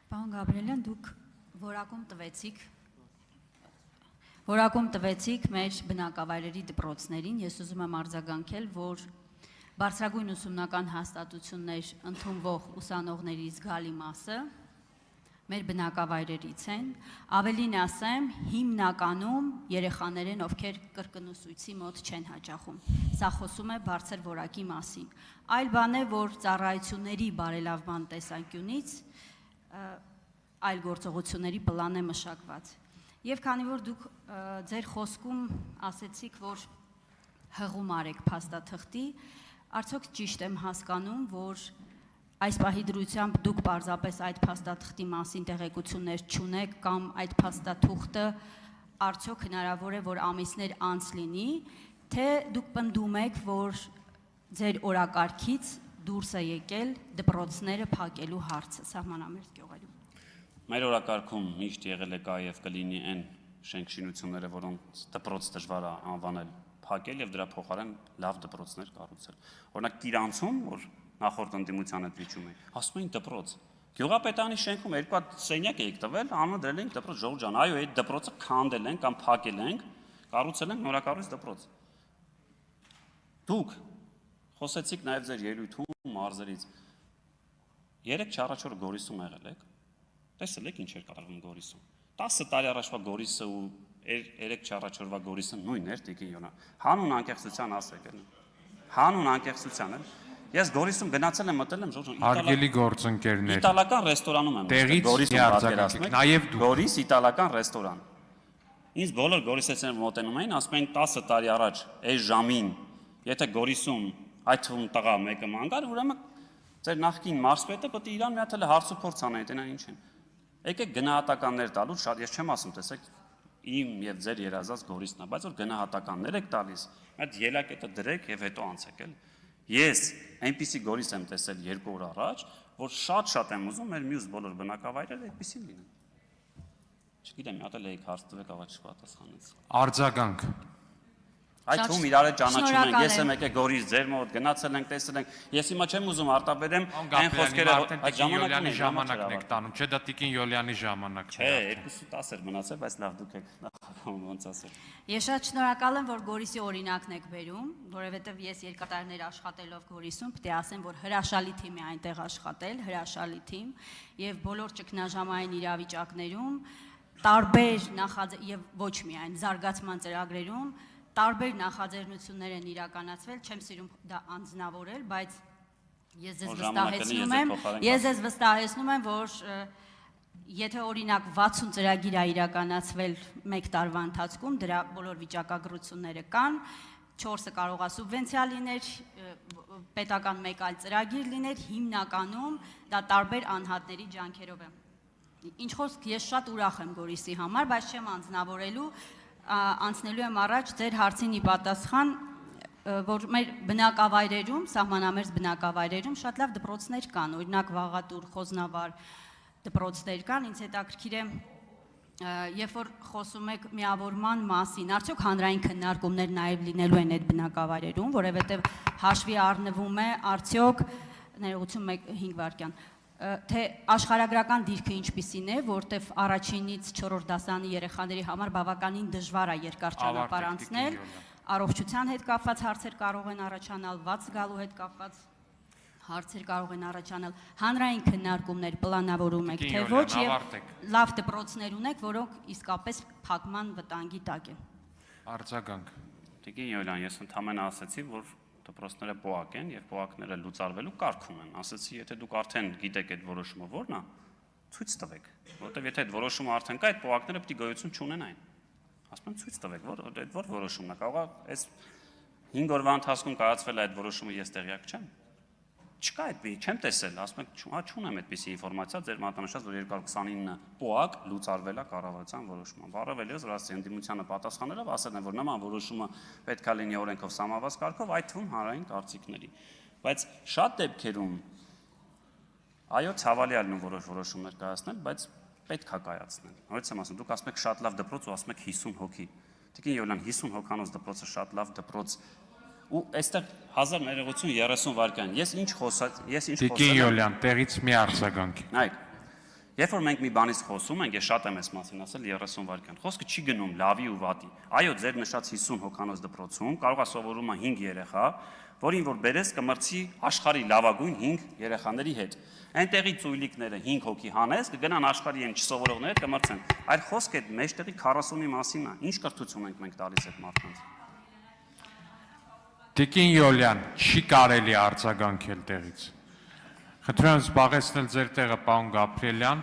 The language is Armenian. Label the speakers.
Speaker 1: Պարոն Գաբրիելյան, դուք որակում տվեցիք մեր բնակավայրերի դպրոցներին, ես ուզում եմ արձագանքել, որ բարձրագույն ուսումնական հաստատություններ ընդունվող ուսանողների զգալի մասը մեր բնակավայրերից են, ավելին ասեմ, հիմնականում երեխաներ են, ովքեր կրկնուսույցի մոտ չեն հաճախում, սա խոսում է բարձր որակի մասին, այլ բան է, որ ծառայությունների բարելավման տեսանկյունից այլ գործողությունների պլան է մշակված։ Եվ քանի որ դուք ձեր խոսքում ասեցիք, որ հղում արեք փաստաթղթի, արդյոք ճիշտ եմ հասկանում, որ այս պահի դրությամբ դուք պարզապես այդ փաստաթղթի մասին տեղեկություններ չունեք կամ այդ փաստաթուղթը արդյոք հնարավոր է, որ ամիսներ անց լինի, թե դուք պնդում եք, որ ձեր օրակարգից դուրս է եկել դպրոցները փակելու հարցը սահմանամերձ գյուղերում։
Speaker 2: Մեր օրակարգում միշտ եղել է կա եւ կլինի այն շենքշինությունները, որոնց դպրոց դժվար է անվանել փակել եւ դրա փոխարեն լավ դպրոցներ կառուցել։ Օրինակ Տիրանցում, որ նախորդ ընդդիմության հետ վիճում է, ասում էին դպրոց։ Գյուղապետարանի շենքում երկու հատ սենյակ էիք տվել, անունը դրել էինք դպրոց Ժողովուրդ ջան, այո, այդ դպրոցը քանդել են կամ փակել ենք, կառուցել ենք նորակառույց դպրոց։ Դուք խոսեցիք նաեւ ձեր ելույթում մարզերից 3-4 օր Գորիսում եղել եք։ Տեսել եք ինչ էր կատարվում Գորիսում։ 10 տարի առաջվա Գորիսը ու 3-4 օրվա Գորիսը նույնն էր, Տիկին Յոնա։ Հանուն անկեղծության ասեք էլ։ Հանուն անկեղծության էլ։ Ես Գորիսում գնացել եմ, մտել եմ Ժողովուրդ
Speaker 3: Հարգելի գործընկերներ։
Speaker 2: Իտալական ռեստորանում եմ
Speaker 3: Գորիսում պատկերացնում եք, նաև դուք։
Speaker 2: Գորիս իտալական ռեստորան։ Ինձ բոլոր գորիսեցիները մոտենում էին, ասում էին 10 տարի առաջ այս ժամին, եթե Գորիսում այդ թվում տղա մեկը մանգար, ուրեմն ձեր նախկին մարզպետը պետք է իրան մի հատ էլ հարց ու փորձ անեն, այդտենա ինչ են։ Եկեք գնահատականներ տալու, շատ ես չեմ ասում, տեսեք, իմ եւ ձեր երազած Գորիսն է, բայց որ գնահատականներ եք տալիս, այդ ելակետը դրեք եւ հետո անցեք էլ։ Ես այնպիսի Գորիս եմ տեսել 2 օր առաջ, որ շատ եմ ուզում մեր մյուս բոլոր բնակավայրերը այդպիսին լինեն։ Չգիտեմ, մի հատ էլ եք հարց տվեք, աղա չպատասխանեց։
Speaker 3: Արձագանք։
Speaker 2: Այդ թվում իրար է ճանաչում ենք, ես եմ եկել Գորիս ձեր մոտ, գնացել ենք, տեսել ենք, ես հիմա չեմ ուզում արտաբերեմ այն խոսքերը, այդ
Speaker 3: ժամանակն եք տանում, չէ՞ դա Տիկին Յոլյանի ժամանակն է։
Speaker 2: Չէ, 2-10 էր մնացել, բայց լավ դուք եք ոնց ասել։
Speaker 1: Ես շատ շնորհակալ եմ, որ Գորիսի օրինակն եք բերում, որովհետև ես երկար տարիներ աշխատելով Գորիսում, պետք է ասեմ, որ հրաշալի թիմ է այնտեղ աշխատել, հրաշալի թիմ, եւ բոլոր ճգնաժամային իրավիճակներում տարբեր եւ ոչ միայն զարգացման ծրագրերում տարբեր նախաձեռնություններ են իրականացվել, չեմ սիրում դա անձնավորել, բայց ես ձեզ վստահեցնում եմ, որ եթե օրինակ 60 ծրագիր է իրականացվել 1 տարվա ընթացքում, դրա բոլոր վիճակագրությունները կան, 4-ը կարող է սուբվենցիա լիներ, պետական մեկ այլ ծրագիր լիներ, հիմնականում դա տարբեր անհատների ջանքերով է։ Ինչ խոսք, ես շատ ուրախ եմ Գորիսի համար, բայց չեմ անձնավորելու, անցնելու եմ առաջ ձեր հարցին ի պատասխան, որ մեր բնակավայրերում, սահմանամերձ բնակավայրերում շատ լավ դպրոցներ կան, օրինակ Վաղատուր, Խոզնավար դպրոցներ կան, ինձ հետաքրքիր է, երբ որ խոսում եք միավորման մասին, արդյոք հանրային քննարկումներ նաև լինելու են այդ բնակավայրերում, որովհետև հաշվի առնվում է, արդյոք, ներողություն 5 վայրկյան, թե աշխարհագրական դիրքը ինչպիսին է, որտեվ առաջինից 4-րդ դասարանի երեխաների համար բավականին դժվար է երկար ճանապարհ անցնել, առողջության հետ կապված հարցեր կարող են առաջանալ, վաց գալու հետ կապված հարցեր կարող են առաջանալ, հանրային քննարկումներ պլանավորում եք, թե ոչ եւ լավ դպրոցներ ունեք, որոնք իսկապես փակման վտանգի տակ են։
Speaker 3: Արձագանք։
Speaker 2: Տիկին Յոլյան, ես ընդհանրապես ասացի, որ դպրոցները պոակ են եւ պոակները լուծարվելու կարգում են։ Ասացի, եթե դուք արդեն գիտեք այդ որոշումը որն է, ցույց տվեք, որովհետեւ եթե այդ որոշումը արդեն կա, այդ պոակները պետք է գոյություն չունենային։ Ասում եմ ցույց տվեք, որ այդ որոշումն է, կարող է այս 5 օրվա ընթացքում կայացվել է այդ որոշումը, ես տեղյակ չեմ։ Չկա այդպես, չեմ տեսել, ասում եք, չունեմ այդպիսի ինֆորմացիա, ձեր մատնանշած, որ 229 պոակ լուծարվել է կառավարության որոշմամբ։ Առավելևս ռասի ընդդիմությանը պատասխանելով ասել են, որ նման որոշումը պետք է լինի օրենքով սահմանված կարգով, այդ թվում հանրային կարծիքների։ Բայց շատ դեպքերում այո, ցավալի է լինում որոշ որոշումներ կայացնել, բայց պետք է կայացնել։ Նորից եմ ասում, դուք ասում եք շատ լավ դպրոց ու ասում եք 50 հոգի։ Տիկին Յոլյան, 50 հոգանոց դպրոցը շատ լավ դպրոց ու այստեղ 1000 ներողություն 30 վայրկյան։ Ես ինչ խոսած,
Speaker 3: Տիկին Յոլյան, տեղից մի արձագանք։
Speaker 2: Նայեք, Երբ որ մենք մի բանից խոսում ենք, ես շատ եմ այս մասին ասել 30 վայրկյան։ Խոսքը չի գնում լավի ու վատի։ Այո, ձեր նշած 50 հոգանոց դպրոցում կարող է սովորում 5 երեխա, որին որ բերես կմրցի աշխարհի լավագույն 5 երեխաների հետ։ Այնտեղի ծույլիկները 5 հոգի հանես, կգնան աշխարհի այն չսովորողները հետ կմրցեն։ Այլ խոսքը այդ մեջտեղի 40-ի մասին է։ Ինչ կրթություն ենք մենք տալիս այդ մարդկանց։
Speaker 3: Տիկին Յոլյան, չի կարելի արձագանքել տեղից։ Խնդրում եմ զբաղեցնել ձեր տեղը, պարոն Գաբրիելյան։